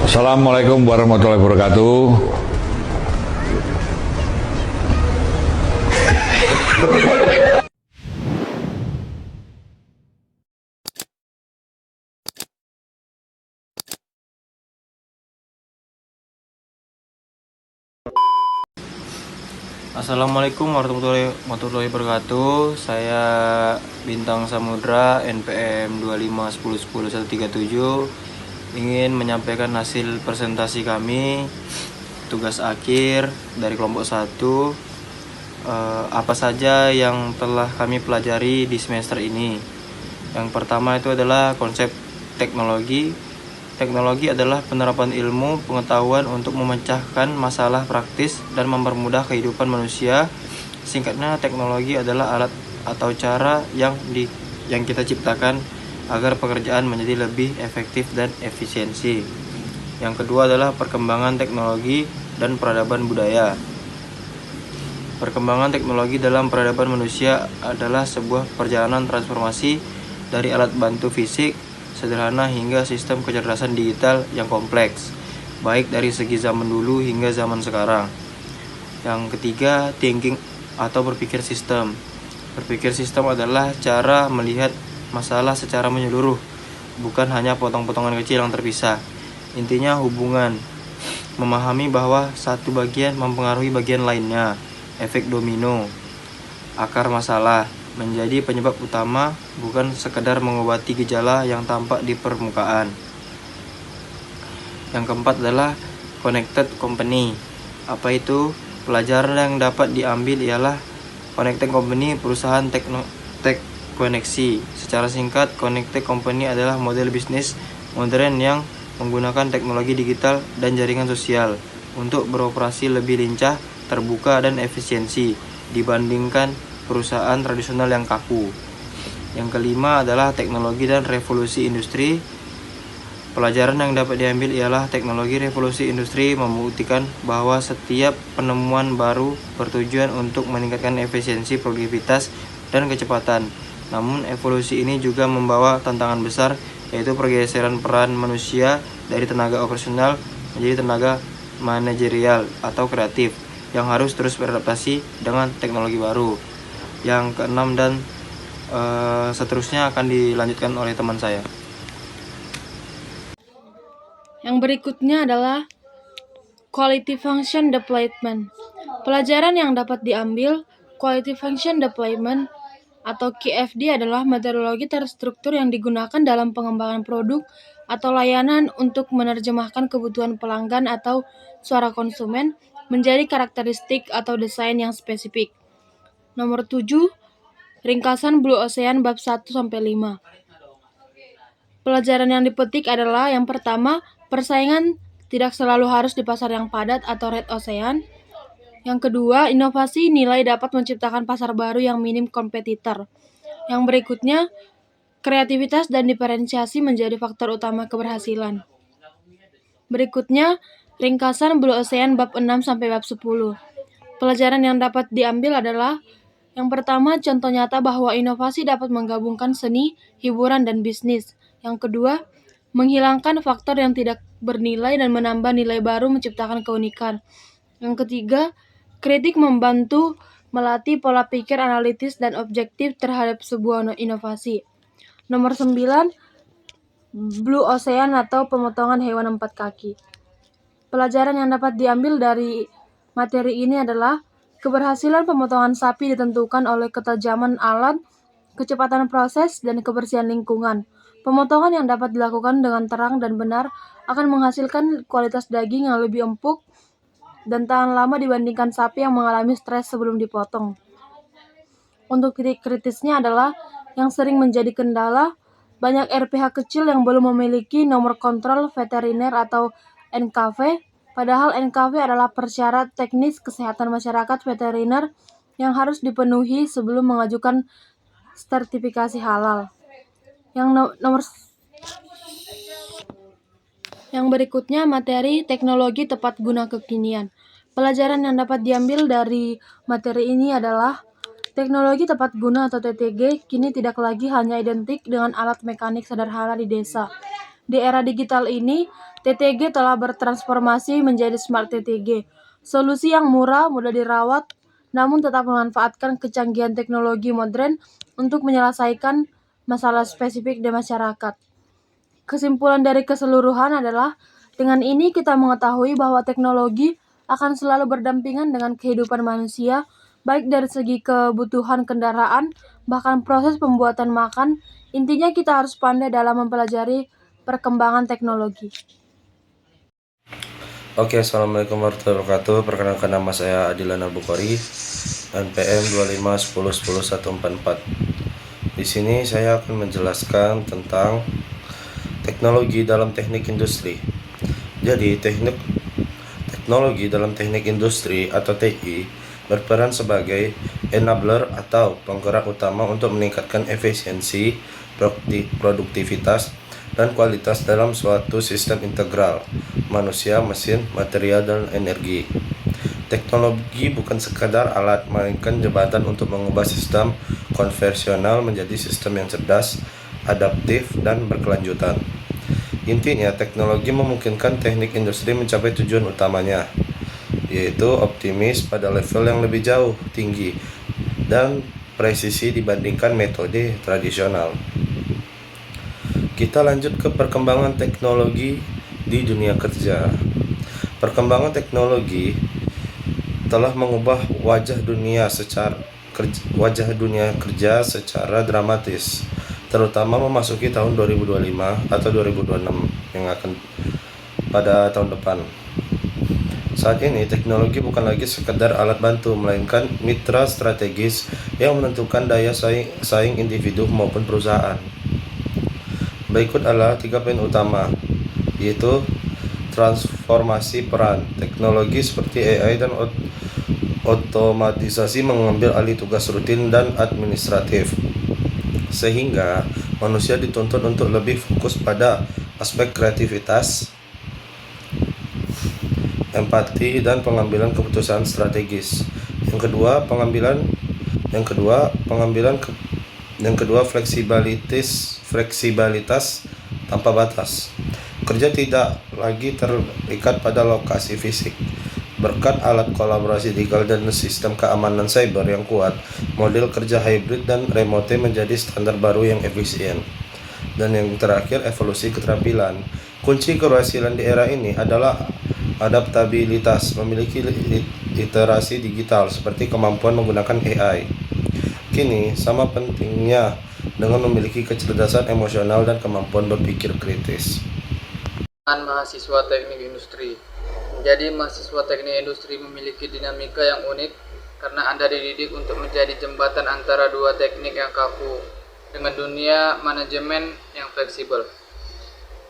Assalamualaikum warahmatullahi wabarakatuh. Assalamualaikum warahmatullahi wabarakatuh. Saya Bintang Samudra NPM 25101037 ingin menyampaikan hasil presentasi kami tugas akhir dari kelompok 1. Apa saja yang telah kami pelajari di semester ini. Yang pertama itu adalah konsep teknologi. Teknologi adalah penerapan ilmu pengetahuan untuk memecahkan masalah praktis dan mempermudah kehidupan manusia. Singkatnya, teknologi adalah alat atau cara yang kita ciptakan agar pekerjaan menjadi lebih efektif dan efisiensi. Yang kedua adalah perkembangan teknologi dan peradaban budaya. Perkembangan teknologi dalam peradaban manusia adalah sebuah perjalanan transformasi dari alat bantu fisik sederhana hingga sistem kecerdasan digital yang kompleks, baik dari segi zaman dulu hingga zaman sekarang. Yang ketiga, thinking atau berpikir sistem. Berpikir sistem adalah cara melihat masalah secara menyeluruh, bukan hanya potong-potongan kecil yang terpisah. Intinya hubungan, memahami bahwa satu bagian mempengaruhi bagian lainnya, efek domino, akar masalah menjadi penyebab utama, bukan sekedar mengobati gejala yang tampak di permukaan. Yang keempat adalah connected company. Apa itu? Pelajaran yang dapat diambil ialah connected company, perusahaan koneksi. Secara singkat, connected company adalah model bisnis modern yang menggunakan teknologi digital dan jaringan sosial untuk beroperasi lebih lincah, terbuka, dan efisiensi dibandingkan perusahaan tradisional yang kaku. Yang kelima adalah teknologi dan revolusi industri. Pelajaran yang dapat diambil ialah teknologi revolusi industri membuktikan bahwa setiap penemuan baru bertujuan untuk meningkatkan efisiensi, produktivitas, dan kecepatan. Namun evolusi ini juga membawa tantangan besar, yaitu pergeseran peran manusia dari tenaga operasional menjadi tenaga manajerial atau kreatif yang harus terus beradaptasi dengan teknologi baru. Yang keenam dan seterusnya akan dilanjutkan oleh teman saya. Yang berikutnya adalah Quality Function Deployment. Pelajaran yang dapat diambil, Quality Function Deployment atau QFD adalah metodologi terstruktur yang digunakan dalam pengembangan produk atau layanan untuk menerjemahkan kebutuhan pelanggan atau suara konsumen menjadi karakteristik atau desain yang spesifik. Nomor 7, ringkasan Blue Ocean bab 1-5. Pelajaran yang dipetik adalah yang pertama, persaingan tidak selalu harus di pasar yang padat atau red ocean. Yang kedua, inovasi nilai dapat menciptakan pasar baru yang minim kompetitor. Yang berikutnya, kreativitas dan diferensiasi menjadi faktor utama keberhasilan. Berikutnya, ringkasan Blue Ocean bab 6 sampai bab 10. Pelajaran yang dapat diambil adalah yang pertama, contoh nyata bahwa inovasi dapat menggabungkan seni, hiburan, dan bisnis. Yang kedua, menghilangkan faktor yang tidak bernilai dan menambah nilai baru menciptakan keunikan. Yang ketiga, kritik membantu melatih pola pikir analitis dan objektif terhadap sebuah inovasi. Nomor 9, Blue Ocean atau pemotongan hewan 4 kaki. Pelajaran yang dapat diambil dari materi ini adalah keberhasilan pemotongan sapi ditentukan oleh ketajaman alat, kecepatan proses, dan kebersihan lingkungan. Pemotongan yang dapat dilakukan dengan terang dan benar akan menghasilkan kualitas daging yang lebih empuk dan tahan lama dibandingkan sapi yang mengalami stres sebelum dipotong. Untuk titik kritisnya adalah yang sering menjadi kendala, banyak RPH kecil yang belum memiliki nomor kontrol veteriner atau NKV, padahal NKV adalah persyarat teknis kesehatan masyarakat veteriner yang harus dipenuhi sebelum mengajukan sertifikasi halal. Yang berikutnya, materi teknologi tepat guna kekinian. Pelajaran yang dapat diambil dari materi ini adalah teknologi tepat guna atau TTG kini tidak lagi hanya identik dengan alat mekanik sederhana di desa. Di era digital ini, TTG telah bertransformasi menjadi Smart TTG, solusi yang murah, mudah dirawat, namun tetap memanfaatkan kecanggihan teknologi modern untuk menyelesaikan masalah spesifik di masyarakat. Kesimpulan dari keseluruhan adalah, dengan ini kita mengetahui bahwa teknologi akan selalu berdampingan dengan kehidupan manusia, baik dari segi kebutuhan kendaraan, bahkan proses pembuatan makan. Intinya kita harus pandai dalam mempelajari perkembangan teknologi. Oke, assalamualaikum warahmatullahi wabarakatuh. Perkenalkan, nama saya Adilan Al-Bukhari, NPM 25101144. Di sini saya akan menjelaskan tentang teknologi dalam teknik industri. Jadi, teknologi dalam teknik industri atau TI berperan sebagai enabler atau penggerak utama untuk meningkatkan efisiensi, produktivitas, dan kualitas dalam suatu sistem integral manusia, mesin, material, dan energi. Teknologi bukan sekadar alat, melainkan jembatan untuk mengubah sistem konvensional menjadi sistem yang cerdas, adaptif, dan berkelanjutan. Intinya, teknologi memungkinkan teknik industri mencapai tujuan utamanya, yaitu optimis pada level yang lebih tinggi, dan presisi dibandingkan metode tradisional. Kita lanjut ke perkembangan teknologi di dunia kerja. Perkembangan teknologi telah mengubah wajah dunia kerja secara dramatis, terutama memasuki tahun 2025 atau 2026 yang akan pada tahun depan. Saat ini teknologi bukan lagi sekedar alat bantu, melainkan mitra strategis yang menentukan daya saing individu maupun perusahaan. Berikut adalah 3 poin utama, yaitu transformasi peran. Teknologi seperti AI dan otomatisasi mengambil alih tugas rutin dan administratif, sehingga manusia dituntut untuk lebih fokus pada aspek kreativitas, empati, dan pengambilan keputusan strategis. Yang kedua, fleksibilitas tanpa batas. Kerja tidak lagi terikat pada lokasi fisik. Berkat alat kolaborasi digital dan sistem keamanan cyber yang kuat, model kerja hybrid dan remote menjadi standar baru yang efisien. Dan yang terakhir, evolusi keterampilan. Kunci keberhasilan di era ini adalah adaptabilitas, memiliki literasi digital seperti kemampuan menggunakan AI. Kini sama pentingnya dengan memiliki kecerdasan emosional dan kemampuan berpikir kritis. Mahasiswa teknik industri. Menjadi mahasiswa teknik industri memiliki dinamika yang unik karena Anda dididik untuk menjadi jembatan antara dua teknik yang kaku dengan dunia manajemen yang fleksibel.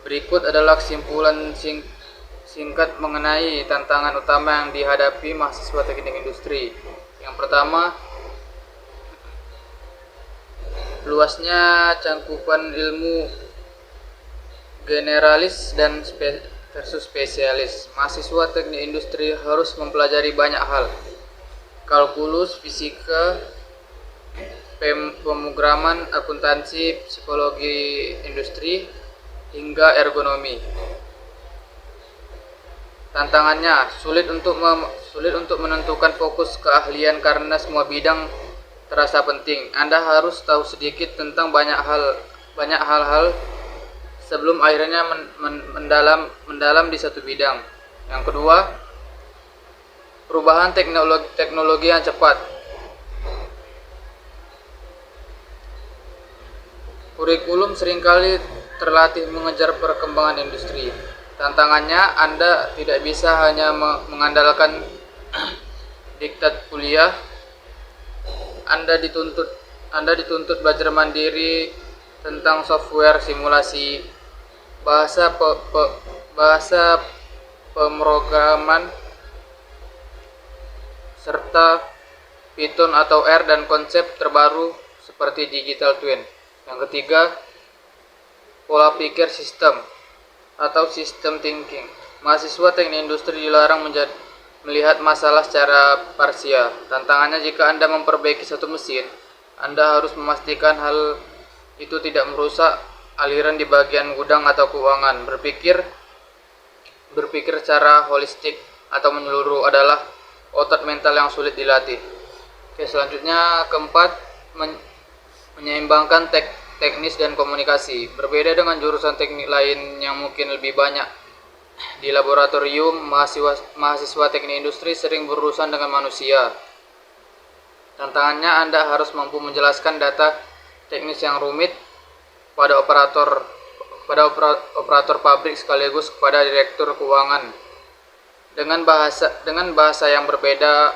Berikut adalah kesimpulan singkat mengenai tantangan utama yang dihadapi mahasiswa teknik industri. Yang pertama, luasnya cangkupan ilmu generalis dan versus spesialis. Mahasiswa teknik industri harus mempelajari banyak hal: kalkulus, fisika, pemrograman, akuntansi, psikologi industri, hingga ergonomi. Tantangannya sulit untuk menentukan fokus keahlian karena semua bidang terasa penting. Anda harus tahu sedikit tentang banyak hal sebelum akhirnya mendalam di satu bidang. Yang kedua, perubahan teknologi yang cepat. Kurikulum seringkali terlatih mengejar perkembangan industri. Tantangannya, Anda tidak bisa hanya mengandalkan diktat kuliah. Anda dituntut belajar mandiri tentang software simulasi, bahasa pemrograman, serta Python atau R dan konsep terbaru seperti digital twin. Yang ketiga, pola pikir sistem atau system thinking. Mahasiswa teknik industri dilarang melihat masalah secara parsial. Tantangannya, jika Anda memperbaiki satu mesin, Anda harus memastikan hal itu tidak merusak aliran di bagian gudang atau keuangan. Berpikir berpikir secara holistik atau menyeluruh adalah otot mental yang sulit dilatih. Oke, selanjutnya keempat, menyeimbangkan teknis dan komunikasi. Berbeda dengan jurusan teknik lain yang mungkin lebih banyak di laboratorium, mahasiswa teknik industri sering berurusan dengan manusia. Tantangannya Anda harus mampu menjelaskan data teknis yang rumit pada operator pabrik sekaligus kepada direktur keuangan dengan bahasa yang berbeda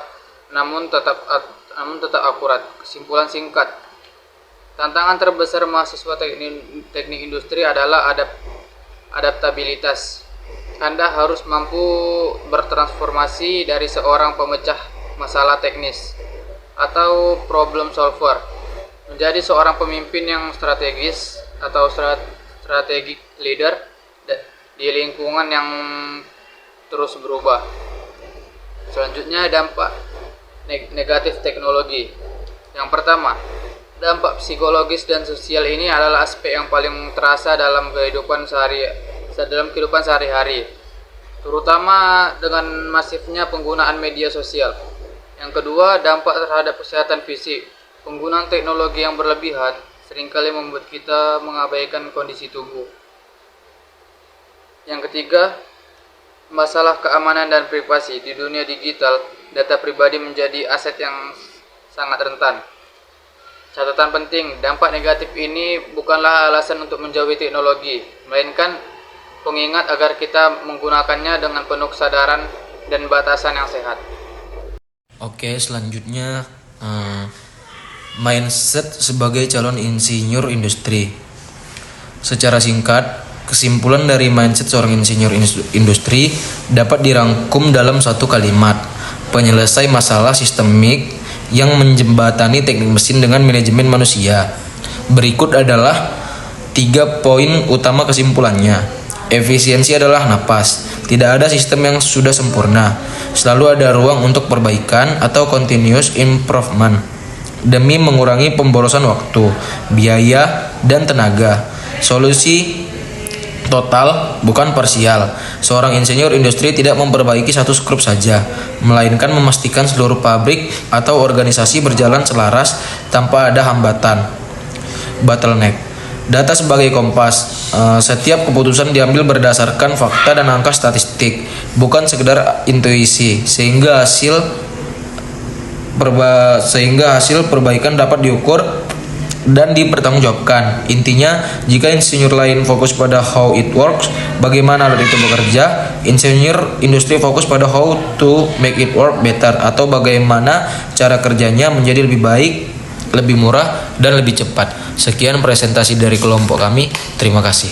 namun tetap akurat. Kesimpulan singkat, tantangan terbesar mahasiswa teknik industri adalah adaptabilitas. Anda harus mampu bertransformasi dari seorang pemecah masalah teknis atau problem solver menjadi seorang pemimpin yang strategis atau strategic leader di lingkungan yang terus berubah. Selanjutnya, dampak negatif teknologi. Yang pertama, dampak psikologis dan sosial ini adalah aspek yang paling terasa dalam kehidupan sehari-hari, terutama dengan masifnya penggunaan media sosial. Yang kedua, dampak terhadap kesehatan fisik. Penggunaan teknologi yang berlebihan seringkali membuat kita mengabaikan kondisi tubuh. Yang ketiga, masalah keamanan dan privasi. Di dunia digital, data pribadi menjadi aset yang sangat rentan. Catatan penting, dampak negatif ini bukanlah alasan untuk menjauhi teknologi, melainkan pengingat agar kita menggunakannya dengan penuh kesadaran dan batasan yang sehat. Oke, selanjutnya mindset sebagai calon insinyur industri. Secara singkat, kesimpulan dari mindset seorang insinyur industri dapat dirangkum dalam satu kalimat: penyelesai masalah sistemik yang menjembatani teknik mesin dengan manajemen manusia. Berikut adalah 3 poin utama kesimpulannya. Efisiensi adalah napas. Tidak ada sistem yang sudah sempurna. Selalu ada ruang untuk perbaikan atau continuous improvement demi mengurangi pemborosan waktu, biaya, dan tenaga. Solusi total, bukan parsial. Seorang insinyur industri tidak memperbaiki satu skrup saja, melainkan memastikan seluruh pabrik atau organisasi berjalan selaras tanpa ada hambatan. Bottleneck. Data sebagai kompas. Setiap keputusan diambil berdasarkan fakta dan angka statistik, bukan sekedar intuisi, sehingga hasil perbaikan dapat diukur dan dipertanggungjawabkan. Intinya, jika insinyur lain fokus pada how it works, bagaimana alat itu bekerja, insinyur industri fokus pada how to make it work better, atau bagaimana cara kerjanya menjadi lebih baik, lebih murah, dan lebih cepat. Sekian presentasi dari kelompok kami. Terima kasih.